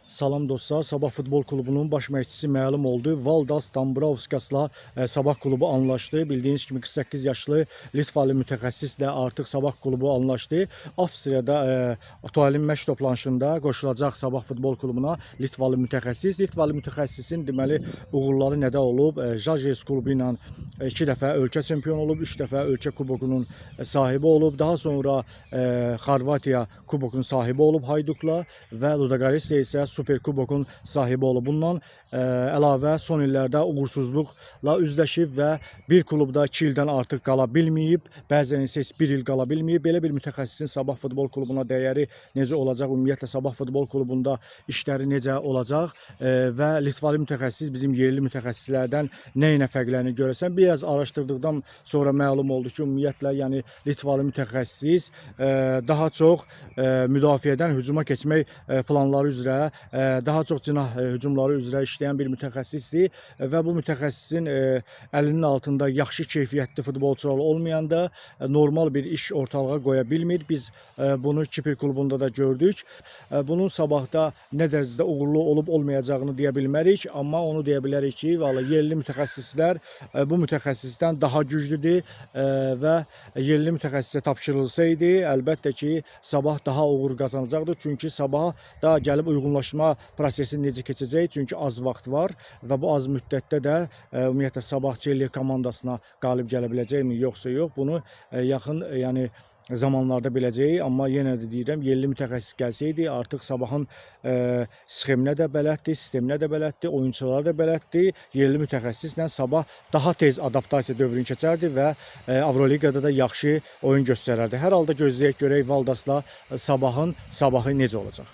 Salam dostlar, Sabah Futbol Klubunun baş məşqçisi məlum oldu. Valdas Dambrauskas Sabah klubu anlaştı. Bildiğiniz kimi 48 yaşlı Litvalı mütəxəssislə artıq Sabah klubu anlaştı. Avstriyada tualin məşq toplanışında qoşulacaq Sabah Futbol Klubuna Litvalı mütəxəssis. Litvalı mütəxəssisin deməli uğurları nədə olub? Žalgiris klubu ilə 2 dəfə ölkə çempionu olub, 3 dəfə ölkə kubokunun sahibi olub. Daha sonra Xorvatiya kubokunun sahibi olub Haydukla və Ludogorets isə Super Kubokun sahibi olub. Bundan əlavə son illərdə uğursuzluqla üzləşib və bir klubda 2 ildən artıq qala bilməyib, bəzən isə 1 il qala bilməyib. Belə bir mütəxəssisin Sabah Futbol Klubuna dəyəri necə olacaq? Ümumiyyətlə Sabah Futbol Klubunda işləri necə olacaq? Və Litvalı mütəxəssis bizim yerli mütəxəssislərdən nə ilə fərqlənir görəsən? Biraz araşdırdıqdan sonra məlum oldu ki, ümumiyyətlə yəni Litvalı mütəxəssis daha çox müdafiədən hücuma keçmək planları üzrə, daha çox cinah hücumları üzrə işləyən bir mütəxəssisdir və bu mütəxəssisin əlinin altında yaxşı keyfiyyətli futbolçular olmayanda normal bir iş ortalığa qoya bilmir. Biz bunu Kipr klubunda da gördük. Bunun Sabahda nə dərəcədə uğurlu olub olmayacağını deyə bilmərik, amma onu deyə bilərik ki, vallahi yerli mütəxəssislər bu mütəxəssisdən daha güclüdür və yerli mütəxəssisə tapşırılsaydı, əlbəttə ki, Sabah daha uğur qazanacaqdır. Çünki Sabah da gəlib uyğunlaşma prosesi necə keçəcək? Çünki az vaxt var və bu az müddətdə də ümumiyyətlə Sabah Çelliyə komandasına qalib gələ biləcəkmi, yoxsa yox? Bunu yaxın zamanlarda biləcəyik, amma yenə də deyirəm, yerli mütəxəssis gəlsəydi, artıq Sabahın sxeminə də bələddir, sisteminə də bələddir, oyunçulara da bələddir. Yerli mütəxəssislə Sabah daha tez adaptasiya dövrünü keçərdi və Avroliqada da yaxşı oyun göstərərdi. Hər halda gözləyək görək Valdasla Sabahı necə olacaq.